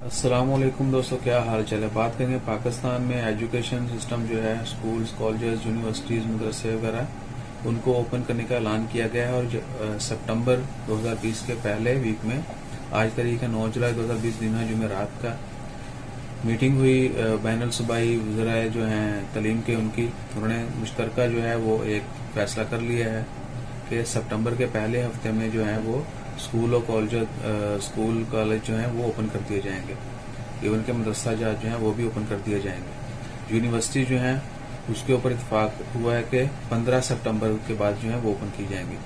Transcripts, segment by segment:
अस्सलामुअलैकुम दोस्तों, क्या हाल चाल है। बात करेंगे पाकिस्तान में एजुकेशन सिस्टम जो है, स्कूल्स, कॉलेजेस, यूनिवर्सिटीज़, मदरसे वगैरह उनको ओपन करने का ऐलान किया गया है। और सितंबर 2020 के पहले वीक में, आज तारीख है 9 जुलाई 2020 दिन है जुमेरात का, मीटिंग हुई बैनुल सूबाई वज़राए जो हैं तालीम के, उन्होंने मुश्तरका जो है वो एक फैसला कर लिया है कि सितंबर के पहले हफ्ते में जो है वो स्कूल और कॉलेज जो हैं वो ओपन कर दिए जाएंगे। इवन के मदरसा जात जो हैं वो भी ओपन कर दिए जाएंगे। यूनिवर्सिटी जो हैं उसके ऊपर इत्तेफाक हुआ है कि 15 सितंबर के बाद जो है वो ओपन की जाएंगी,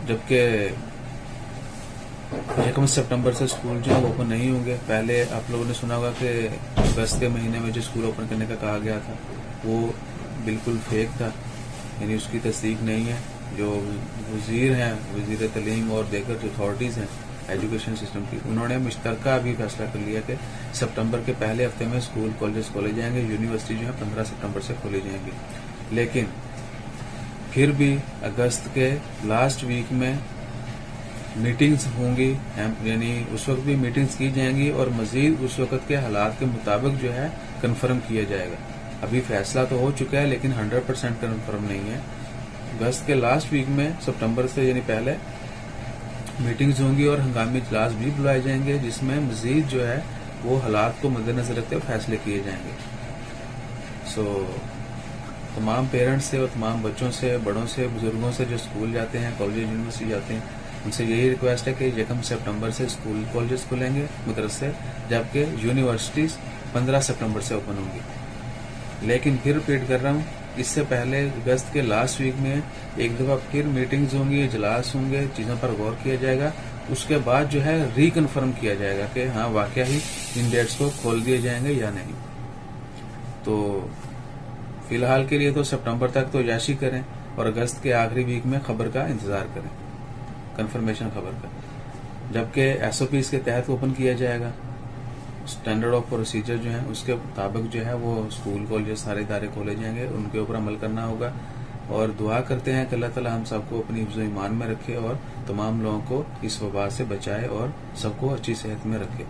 जबकि 1 सितंबर से स्कूल जो है वो ओपन नहीं होंगे। पहले आप लोगों ने सुना होगा कि अगस्त के महीने में जो स्कूल ओपन करने का कहा गया था वो बिल्कुल फेक था, यानी उसकी तस्दीक नहीं है। जो वजीर हैं, वजीर तालीम और देगर जो अथॉरिटीज़ हैं एजुकेशन सिस्टम की, उन्होंने मुश्तरका अभी फैसला कर लिया कि सितंबर के पहले हफ्ते में स्कूल कॉलेज खोले जाएंगे, यूनिवर्सिटी जो है 15 सितंबर से खोली जाएंगी। लेकिन फिर भी अगस्त के लास्ट वीक में मीटिंग्स होंगी, यानी उस वक्त भी मीटिंग्स की जाएंगी और मजीद उस वक्त के हालात के मुताबिक जो है कन्फर्म किया जाएगा। अभी फैसला तो हो चुका है लेकिन 100% कन्फर्म नहीं है। अगस्त के लास्ट वीक में सितंबर से यानी पहले मीटिंग्स होंगी और हंगामी इजलास भी बुलाए जाएंगे, जिसमें मजीद जो है वो हालात को मद्देनजर रखते हुए फैसले किए जाएंगे। तमाम पेरेंट्स से और तमाम बच्चों से, बड़ों से, बुजुर्गों से जो स्कूल जाते हैं, कॉलेज यूनिवर्सिटी जाते हैं, उनसे यही रिक्वेस्ट है कि 1 सितंबर से स्कूल कॉलेज खुलेंगे, मदरसे, जबकि यूनिवर्सिटीज 15 सितंबर से ओपन होंगी। लेकिन फिर रिपीट कर रहा हूँ, इससे पहले अगस्त के लास्ट वीक में एक दफा फिर मीटिंग्स होंगी, इजलास होंगे, चीजों पर गौर किया जाएगा। उसके बाद जो है रिकन्फर्म किया जाएगा कि हाँ वाकया ही इन डेट्स को खोल दिए जाएंगे या नहीं। तो फिलहाल के लिए तो सितंबर तक तो याशी करें और अगस्त के आखिरी वीक में खबर का इंतजार करें, कंफर्मेशन खबर का, जबकि SOPs के तहत ओपन किया जाएगा। स्टैंडर्ड ऑफ प्रोसीजर जो है उसके मुताबिक जो है वो स्कूल कॉलेज सारे इदारे खोले जाएंगे, उनके ऊपर अमल करना होगा। और दुआ करते हैं कि अल्लाह ताला हम सबको अपनी हिफ्ज़ ईमान में रखे और तमाम लोगों को इस वबा से बचाए और सबको अच्छी सेहत में रखे।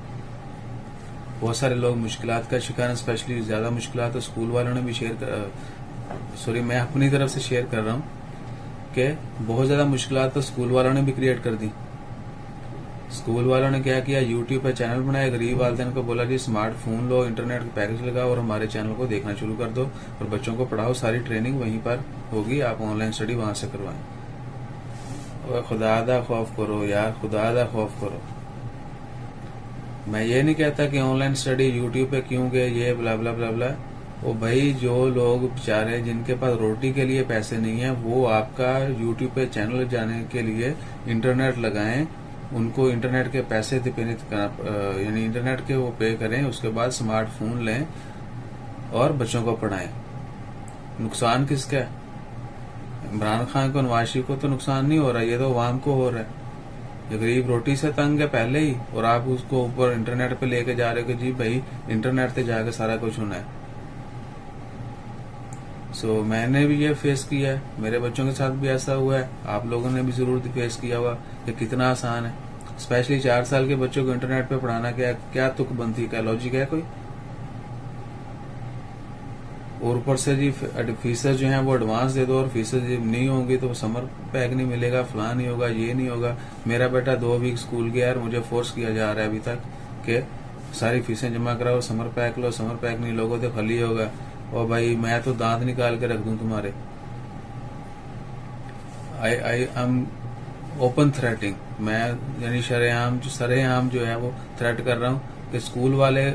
बहुत सारे लोग मुश्किलात का शिकार हैं, स्पेशली ज्यादा मुश्किलात तो स्कूल वालों ने भी मैं अपनी तरफ से शेयर कर रहा हूँ कि बहुत ज्यादा मुश्किलात तो स्कूल वालों ने भी क्रिएट कर दी। स्कूल वालों ने क्या किया, यूट्यूब पे चैनल बनाया, गरीब वालिदैन को बोला जी स्मार्टफोन लो, इंटरनेट का पैकेज लगाओ और हमारे चैनल को देखना शुरू कर दो और बच्चों को पढ़ाओ, सारी ट्रेनिंग वहीं पर होगी, आप ऑनलाइन स्टडी वहां से करवाएं। और खुदादा खौफ करो यार, खुदादा खौफ करो। मैं ये नहीं कहता कि ऑनलाइन स्टडी यूट्यूब पे क्यों गए, ये ब्ला ब्ला ब्ला ब्ला। वो भाई जो लोग बेचारे जिनके पास रोटी के लिए पैसे नहीं है, वो आपका यूट्यूब पे चैनल जाने के लिए इंटरनेट लगाएं, उनको इंटरनेट के पैसे यानी इंटरनेट के वो पे करें, उसके बाद स्मार्टफोन लें और बच्चों को पढ़ाएं। नुकसान किसका है? इमरान खान को, नवाज शरीफ को तो नुकसान नहीं हो रहा, ये तो अवाम को हो रहा है। ये गरीब रोटी से तंग है पहले ही, और आप उसको ऊपर इंटरनेट पे लेके जा रहे हो कि जी भाई इंटरनेट पे जाके सारा कुछ होना है। मैंने भी ये फेस किया है, मेरे बच्चों के साथ भी ऐसा हुआ है, आप लोगों ने भी जरूर फेस किया होगा कि कितना आसान है। स्पेशली 4 साल के बच्चों को इंटरनेट पे पढ़ाना क्या तुक बनती, क्या लॉजिक है कोई? और ऊपर से जी फीसेस जो है वो एडवांस दे दो और फीसेस नहीं होंगी तो समर पैक नहीं मिलेगा, फलां नहीं होगा, ये नहीं होगा। मेरा बेटा 2 वीक स्कूल गया और मुझे फोर्स किया जा रहा है अभी तक कि सारी फीसें जमा कराओ, समर पैक लो, समर पैक नहीं लोगे तो खाली होगा। और भाई मैं तो दांत निकाल के रख दूं तुम्हारे। आई एम ओपन थ्रेटिंग, मैं यानी सरेआम जो है वो थ्रेट कर रहा हूँ कि स्कूल वाले,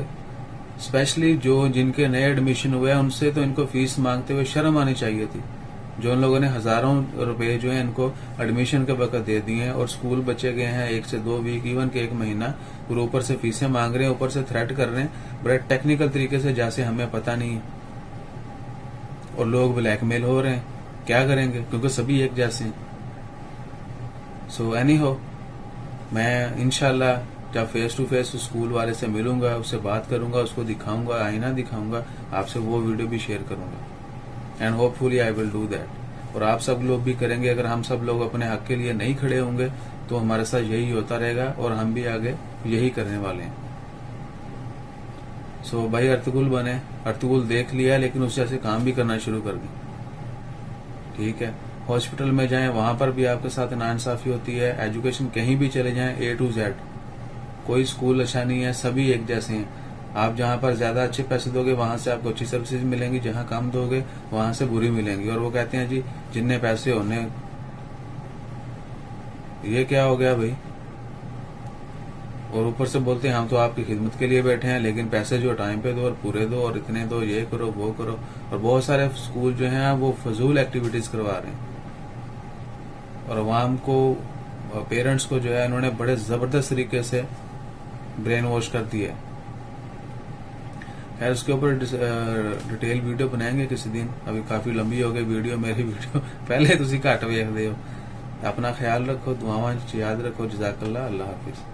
स्पेशली जिनके नए एडमिशन हुए हैं, उनसे तो इनको फीस मांगते हुए शर्म आनी चाहिए थी। जो उन लोगों ने हजारों रुपए जो है इनको एडमिशन के वक्त दे दिए हैं और स्कूल बचे गए हैं 1 से 2 वीक, इवन के 1 महीना, और ऊपर से फीसें मांग रहे हैं, ऊपर से थ्रेट कर रहे हैं बड़े टेक्निकल तरीके से, जैसे हमें पता नहीं है। और लोग ब्लैकमेल हो रहे हैं, क्या करेंगे क्योंकि सभी एक जैसे हैं। एनी हो, मैं इंशाल्लाह जब फेस टू फेस स्कूल वाले से मिलूंगा, उससे बात करूंगा, उसको दिखाऊंगा, आईना दिखाऊंगा, आपसे वो वीडियो भी शेयर करूंगा and hopefully I will do that. और आप सब लोग भी करेंगे। अगर हम सब लोग अपने हक के लिए नहीं खड़े होंगे तो हमारे साथ यही होता रहेगा और हम भी आगे यही करने वाले हैं। सो भाई अर्तुगरुल बने, अर्तुगरुल देख लिया लेकिन उस जैसे काम भी करना शुरू कर दी। ठीक है, हॉस्पिटल में जाएं वहां पर भी आपके साथ नाइंसाफी होती है। एजुकेशन कहीं भी चले जाएं A to Z, कोई स्कूल अच्छा नहीं है, सभी एक जैसे हैं। आप जहां पर ज्यादा अच्छे पैसे दोगे वहां से आपको अच्छी सर्विसेज मिलेंगी, जहां कम दोगे वहां से बुरी मिलेंगी। और वो कहते हैं जी जितने पैसे होने, ये क्या हो गया भाई। और ऊपर से बोलते हैं हम तो आपकी खिदमत के लिए बैठे हैं, लेकिन पैसे जो टाइम पे दो और पूरे दो और इतने दो, ये करो वो करो। और बहुत सारे स्कूल जो हैं वो फजूल एक्टिविटीज करवा रहे हैं और अवाम को, पेरेंट्स को जो है इन्होंने बड़े जबरदस्त तरीके से ब्रेन वॉश कर दिया। खैर उसके ऊपर डिटेल वीडियो बनाएंगे किसी दिन, अभी काफी लंबी हो गई वीडियो, मेरी वीडियो पहले तुसी घट वेखदे हो। अपना ख्याल रखो, दुआवां याद रखो। जज़ाकल्लाह, अल्लाह हाफिज।